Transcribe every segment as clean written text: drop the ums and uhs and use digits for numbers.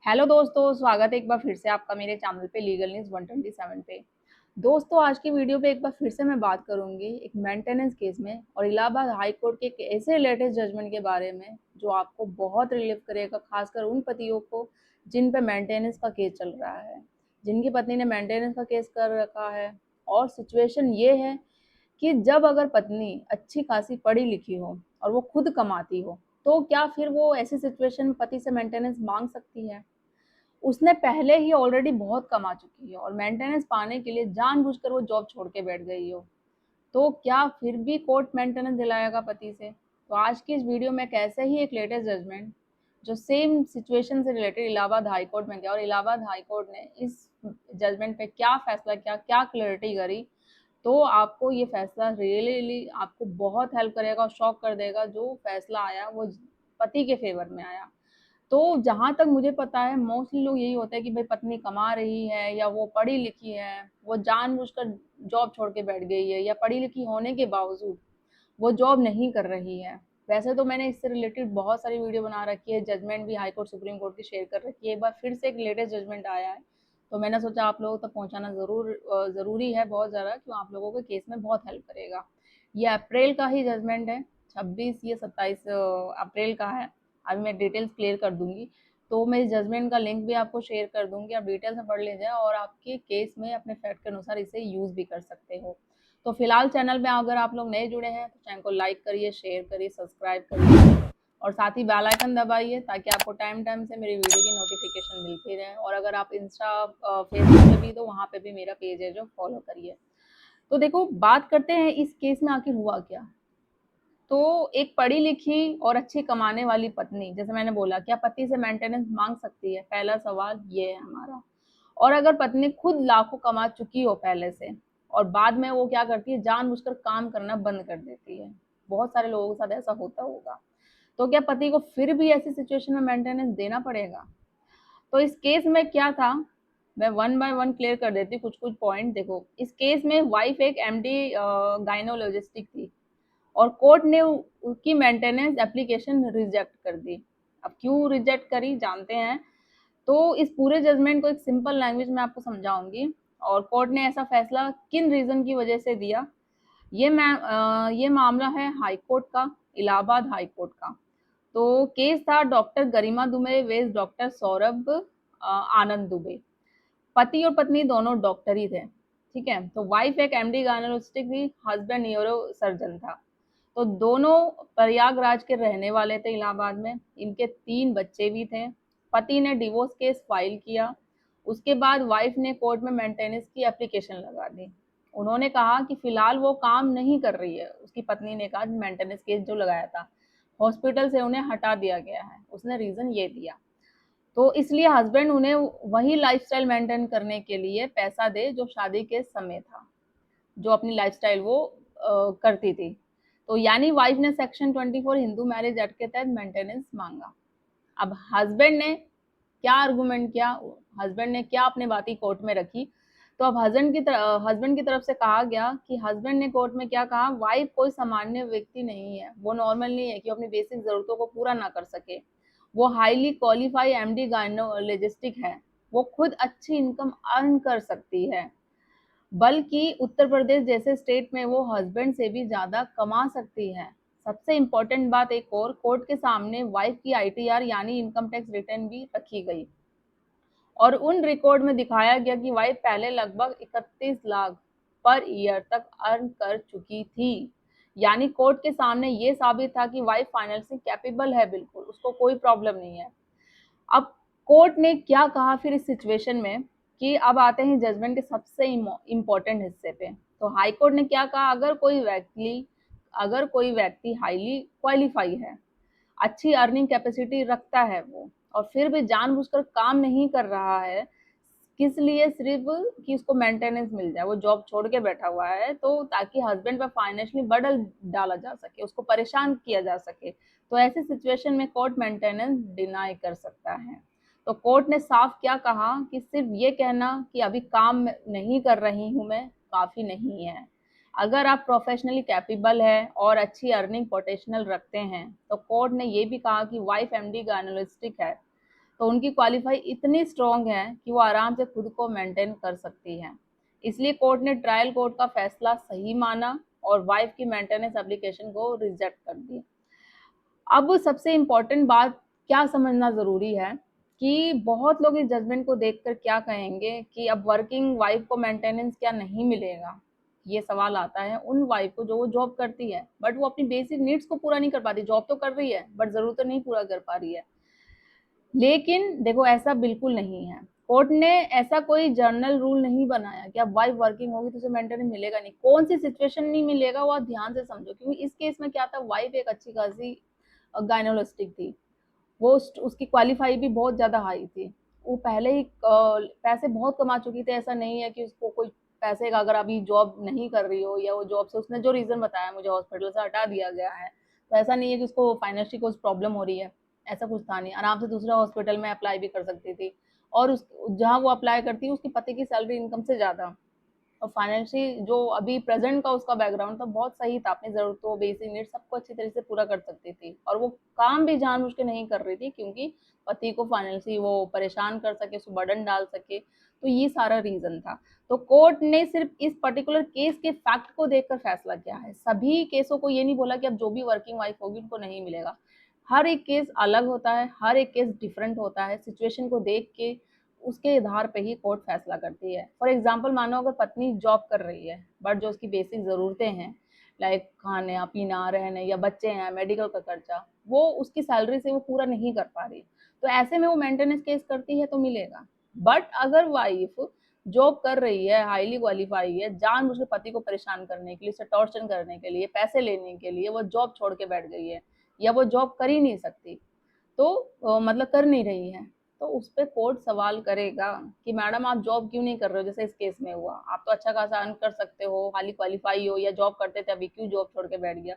Hello दोस्तों, स्वागत है एक बार फिर से आपका मेरे चैनल पे लीगल न्यूज़ 127 पे। दोस्तों, आज की वीडियो पे एक बार फिर से मैं बात करूंगी एक मेंटेनेंस केस में और इलाहाबाद हाई कोर्ट के एक ऐसे लेटेस्ट जजमेंट के बारे में जो आपको बहुत रिलीफ करेगा, खासकर उन पतियों को जिन पे मेंटेनेंस का केस चल रहा है, जिनकी पत्नी ने मेंटेनेंस का केस कर रखा है। और सिचुएशन ये है कि जब अगर पत्नी अच्छी खासी पढ़ी लिखी हो और वो खुद कमाती हो, तो क्या फिर वो ऐसी सिचुएशन में पति से मेंटेनेंस मांग सकती है? उसने पहले ही ऑलरेडी बहुत कमा चुकी है और मेंटेनेंस पाने के लिए जानबूझकर वो जॉब छोड़ के बैठ गई हो, तो क्या फिर भी कोर्ट मेंटेनेंस दिलाएगा पति से? तो आज की इस वीडियो में कैसे ही एक लेटेस्ट जजमेंट जो सेम सिचुएशन से रिलेटेड इलाहाबाद हाई कोर्ट में गया और इलाहाबाद हाई कोर्ट ने इस जजमेंट पे क्या फैसला किया, क्या क्लैरिटी करी, तो आपको ये फैसला रियली आपको बहुत हेल्प करेगा और शॉक कर देगा। जो फैसला आया वो पति के फेवर में आया। तो जहाँ तक मुझे पता है मोस्टली लोग यही होता है कि भाई पत्नी कमा रही है या वो पढ़ी लिखी है, वो जानबूझकर जॉब छोड़ के बैठ गई है या पढ़ी लिखी होने के बावजूद वो जॉब नहीं कर रही है। वैसे तो मैंने इससे रिलेटेड बहुत सारी वीडियो बना रखी है, जजमेंट भी हाई कोर्ट सुप्रीम कोर्ट की शेयर कर रखी है। एक बार फिर से एक लेटेस्ट जजमेंट आया है, तो मैंने सोचा आप लोगों तक पहुंचाना ज़रूरी है बहुत ज़्यादा, क्यों आप लोगों के केस में बहुत हेल्प करेगा। ये अप्रैल का ही जजमेंट है, 26 या 27 अप्रैल का है। अभी मैं डिटेल्स क्लियर कर दूंगी, तो मैं इस जजमेंट का लिंक भी आपको शेयर कर दूंगी, आप डिटेल में पढ़ लीजिए और आपके केस में अपने फैक्ट के अनुसार इसे यूज़ भी कर सकते हो। तो फिलहाल चैनल में अगर आप लोग नए जुड़े हैं तो चैनल को लाइक करिए, शेयर करिए, सब्सक्राइब करिए और साथ ही बेल आइकन दबाइए ताकि आपको टाइम टाइम से मेरी वीडियो की नोटिफिकेशन मिलती रहे। और अगर आप इंस्टा फेसबुक पे भी, तो वहाँ पे भी मेरा पेज है जो फॉलो करिए। तो देखो, बात करते हैं इस केस में आखिर हुआ क्या। तो एक पढ़ी लिखी और अच्छी कमाने वाली पत्नी, जैसे मैंने बोला, क्या पति से मेंटेनेंस मांग सकती है? पहला सवाल ये है हमारा। और अगर पत्नी खुद लाखों कमा चुकी हो पहले से और बाद में वो क्या करती है, जानबूझकर काम करना बंद कर देती है, बहुत सारे लोगों के साथ ऐसा होता होगा, तो क्या पति को फिर भी ऐसी सिचुएशन में मेंटेनेंस देना पड़ेगा? तो इस केस में क्या था, मैं वन बाय वन क्लियर कर देती हूँ कुछ कुछ पॉइंट। देखो, इस केस में वाइफ एक एमडी गाइनोलॉजिस्टिक थी और कोर्ट ने उसकी मेंटेनेंस एप्लीकेशन रिजेक्ट कर दी। अब क्यों रिजेक्ट करी जानते हैं। तो इस पूरे जजमेंट को एक सिंपल लैंग्वेज में आपको समझाऊंगी और कोर्ट ने ऐसा फैसला किन रीजन की वजह से दिया। ये मामला है हाई कोर्ट का, इलाहाबाद हाई कोर्ट का। तो केस था डॉक्टर गरिमा दुबे वेस डॉक्टर सौरभ आनंद दुबे। पति और पत्नी दोनों डॉक्टर ही थे, ठीक है। तो वाइफ एक एमडी गायनोस्टिक थी, हस्बैंड न्यूरो सर्जन था। तो दोनों प्रयागराज के रहने वाले थे, इलाहाबाद में। इनके 3 बच्चे भी थे। पति ने डिवोर्स केस फाइल किया। उसके बाद वाइफ ने कोर्ट में मेंटेनेंस की एप्लीकेशन लगा दी। उन्होंने कहा कि फिलहाल वो काम नहीं कर रही है। उसकी पत्नी ने कहा मेंटेनेंस केस जो लगाया था हॉस्पिटल से उन्हें हटा दिया गया है, उसने रीजन ये दिया। तो इसलिए हस्बैंड उन्हें वही लाइफस्टाइल मेंटेन करने के लिए पैसा दे जो शादी के समय था, जो अपनी लाइफस्टाइल वो करती थी। तो यानी वाइफ ने सेक्शन 24 हिंदू मैरिज एक्ट के तहत मेंटेनेंस मांगा। अब हस्बैंड ने क्या आर्गुमेंट किया, हस्बैंड ने क्या अपनी बातें कोर्ट में रखी। तो अब हस्बैंड की तरफ से कहा गया कि हस्बैंड ने कोर्ट में क्या कहा, वाइफ कोई सामान्य व्यक्ति नहीं है, वो नॉर्मल नहीं है कि अपनी बेसिक जरूरतों को पूरा ना कर सके। वो हाईली क्वालिफाइड एमडी गायनोलॉजिस्टिक है, वो खुद अच्छी इनकम अर्न कर सकती है, बल्कि उत्तर प्रदेश जैसे स्टेट में वो हस्बैंड से भी ज्यादा कमा सकती है। सबसे इम्पोर्टेंट बात एक और, कोर्ट के सामने वाइफ की आईटीआर यानी इनकम टैक्स रिटर्न भी रखी गई और उन रिकॉर्ड में दिखाया गया कि वाइफ पहले लगभग 31 लाख पर ईयर तक अर्न कर चुकी थी। यानी कोर्ट के सामने ये साबित था कि वाइफ फाइनेंशियल कैपेबल है, बिल्कुल उसको कोई प्रॉब्लम नहीं है। अब कोर्ट ने क्या कहा फिर इस सिचुएशन में, कि अब आते हैं जजमेंट के सबसे इम्पोर्टेंट हिस्से पे। तो हाई कोर्ट ने क्या कहा, अगर कोई व्यक्ति हाईली क्वालिफाई है, अच्छी अर्निंग कैपेसिटी रखता है वो, और फिर भी जानबूझकर काम नहीं कर रहा है, किस लिए, सिर्फ कि उसको मेंटेनेंस मिल जाए, वो जॉब छोड़ के बैठा हुआ है तो ताकि हस्बैंड पर फाइनेंशियली बर्डन डाला जा सके, उसको परेशान किया जा सके, तो ऐसी सिचुएशन में कोर्ट मेंटेनेंस डिनाई कर सकता है। तो कोर्ट ने साफ क्या कहा कि सिर्फ ये कहना कि अभी काम नहीं कर रही हूँ मैं काफी नहीं है। अगर आप प्रोफेशनली कैपेबल है और अच्छी अर्निंग पोटेंशियल रखते हैं, तो कोर्ट ने ये भी कहा कि वाइफ एमडी गायनोलिस्टिक है, तो उनकी क्वालिफाई इतनी स्ट्रांग है कि वो आराम से खुद को मेंटेन कर सकती हैं। इसलिए कोर्ट ने ट्रायल कोर्ट का फैसला सही माना और वाइफ की मेंटेनेंस एप्लीकेशन को रिजेक्ट कर दिया। अब सबसे इम्पोर्टेंट बात क्या समझना ज़रूरी है कि बहुत लोग इस जजमेंट को देखकर क्या कहेंगे कि अब वर्किंग वाइफ को मेंटेनेंस क्या नहीं मिलेगा? ये सवाल आता है उन वाइफ को जो वो जॉब करती है, बट वो अपनी बेसिक नीड्स को पूरा नहीं कर पाती। जॉब तो कर रही है, बट ज़रूरतें नहीं पूरा कर पा रही है। लेकिन देखो ऐसा बिल्कुल नहीं है। कोर्ट ने ऐसा कोई जर्नल रूल नहीं बनाया कि अब वाइफ वर्किंग होगी तो उसे मेंटेनेंस मिलेगा नहीं। कौन सी सिचुएशन नहीं मिलेगा वो आप ध्यान से समझो, क्योंकि इस केस में क्या था, वाइफ एक अच्छी खासी गायनोलॉजिस्ट थी। वो उसकी क्वालिफाई भी बहुत ज़्यादा हाई थी। वो पहले ही पैसे बहुत कमा चुकी थी। ऐसा नहीं है कि उसको कोई पैसे का, अगर अभी जॉब नहीं कर रही हो या वो जॉब से उसने जो रीज़न बताया मुझे हॉस्पिटल से हटा दिया गया है, तो ऐसा नहीं है कि उसको फाइनेंशियली कुछ प्रॉब्लम हो रही है। ऐसा कुछ था नहीं, आराम से दूसरे हॉस्पिटल में अप्लाई भी कर सकती थी। और उस जहाँ वो अप्लाई करती है उसके पति की सैलरी इनकम से ज़्यादा। और फाइनेंशियली जो अभी प्रेजेंट का उसका बैकग्राउंड था बहुत सही था, अपनी ज़रूरतों, बेसिक नीड्स सबको अच्छी तरह से पूरा कर सकती थी। और वो काम भी जानबूझ के नहीं कर रही थी क्योंकि पति को फाइनेंशियली वो परेशान कर सके, उसको बर्डन डाल सके। तो ये सारा रीज़न था। तो कोर्ट ने सिर्फ इस पर्टिकुलर केस के फैक्ट को देखकर फैसला किया है। सभी केसों को ये नहीं बोला कि अब जो भी वर्किंग वाइफ होगी उनको नहीं मिलेगा। हर एक केस अलग होता है, हर एक केस डिफरेंट होता है। सिचुएशन को देख के उसके आधार पे ही कोर्ट फैसला करती है। फॉर एग्जाम्पल मानो अगर पत्नी जॉब कर रही है, बट जो उसकी बेसिक ज़रूरतें हैं लाइक खाने पीना, रहने या बच्चे हैं, मेडिकल का खर्चा, वो उसकी सैलरी से वो पूरा नहीं कर पा रही, तो ऐसे में वो मेंटेनेंस केस करती है तो मिलेगा। बट अगर वाइफ जॉब कर रही है, हाईली क्वालिफाई है, जानबूझ के पति को परेशान करने के लिए, उसे टॉर्चर करने के लिए, पैसे लेने के लिए वो जॉब छोड़ के बैठ गई है, या वो जॉब कर ही नहीं सकती, तो मतलब कर नहीं रही है, तो उस पे कोर्ट सवाल करेगा कि मैडम आप जॉब क्यों नहीं कर रहे हो? जैसे इस केस में हुआ, आप तो अच्छा खासा अर्न कर सकते हो, हाईली क्वालिफाई हो या जॉब करते थे, अभी क्यों जॉब छोड़ के बैठ गया?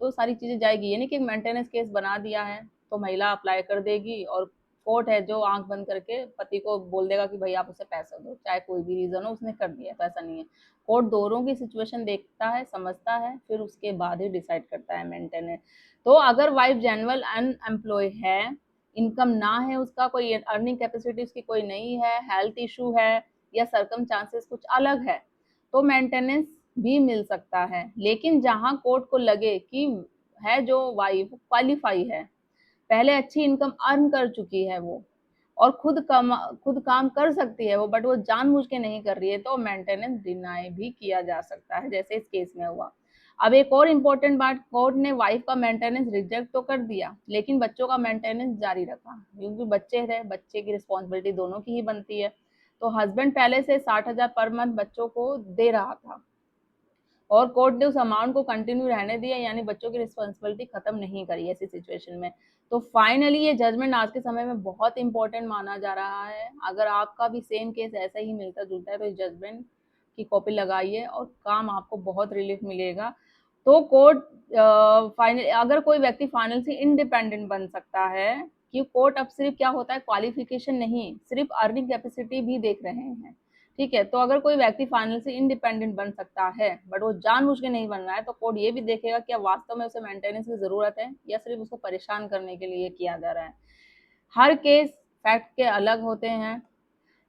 तो सारी चीज़ें जाएगी। ये नहीं कि मेंटेनेंस केस बना दिया है तो महिला अप्लाई कर देगी और कोर्ट है जो आँख बंद करके पति को बोल देगा कि भई आप उसे पैसा दो, चाहे कोई भी रीज़न हो, उसने कर दिया है, तो ऐसा नहीं है। कोर्ट दोनों की सिचुएशन देखता है, समझता है, फिर उसके बाद ही डिसाइड करता है मेंटेनेंस। तो अगर वाइफ जेन्युइन अनएम्प्लॉय है, इनकम ना है, उसका कोई अर्निंग कैपेसिटी उसकी कोई नहीं है, हेल्थ इशू है या सर्कमस्टांसेस कुछ अलग है, तो मेंटेनेंस भी मिल सकता है। लेकिन जहां कोर्ट को लगे कि है जो वाइफ क्वालिफाई है, पहले अच्छी इनकम अर्न कर चुकी है वो, और खुद काम कर सकती है वो, बट वो जानबूझ के नहीं कर रही है, तो मेंटेनेंस डिनाई भी किया जा सकता है, जैसे इस केस में हुआ। अब एक और इम्पोर्टेंट बात, कोर्ट ने वाइफ का मेंटेनेंस रिजेक्ट तो कर दिया, लेकिन बच्चों का मेंटेनेंस जारी रखा, क्योंकि बच्चे थे, बच्चे की रिस्पॉन्सिबिलिटी दोनों की ही बनती है। तो हस्बैंड पहले से 60,000 पर मंथ बच्चों को दे रहा था और कोर्ट ने उस अमाउंट को कंटिन्यू रहने दिया, यानी बच्चों की रिस्पॉन्सिबिलिटी खत्म नहीं करी ऐसी सिचुएशन में। तो फाइनली ये जजमेंट आज के समय में बहुत इंपॉर्टेंट माना जा रहा है। अगर आपका भी सेम केस ऐसा ही मिलता जुलता है तो इस जजमेंट की कॉपी लगाइए और काम आपको बहुत रिलीफ मिलेगा। तो कोर्ट फाइनल, अगर कोई व्यक्ति फाइनेंशियली इंडिपेंडेंट बन सकता है, कि कोर्ट अब सिर्फ क्या होता है, क्वालिफिकेशन नहीं, सिर्फ अर्निंग कैपेसिटी भी देख रहे हैं। ठीक है, तो अगर कोई व्यक्ति फाइनेंशियली इंडिपेंडेंट बन सकता है, बट वो जानबूझ के नहीं बन रहा है, तो कोर्ट ये भी देखेगा कि वास्तव में उसे मेंटेनेंस की ज़रूरत है या सिर्फ उसको परेशान करने के लिए किया जा रहा है। हर केस फैक्ट के अलग होते हैं,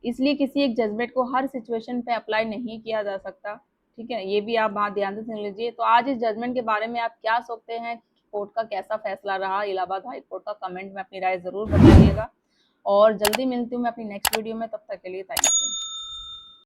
इसलिए किसी एक जजमेंट को हर सिचुएशन पे अप्लाई नहीं किया जा सकता। ठीक है, ये भी आप बात ध्यान से सुन लीजिए। तो आज इस जजमेंट के बारे में आप क्या सोचते हैं? कोर्ट का कैसा फैसला रहा इलाहाबाद हाई कोर्ट का? कमेंट में अपनी राय ज़रूर बताइएगा और जल्दी मिलती हूँ मैं अपनी नेक्स्ट वीडियो में। तब तक के लिए थैंक यू।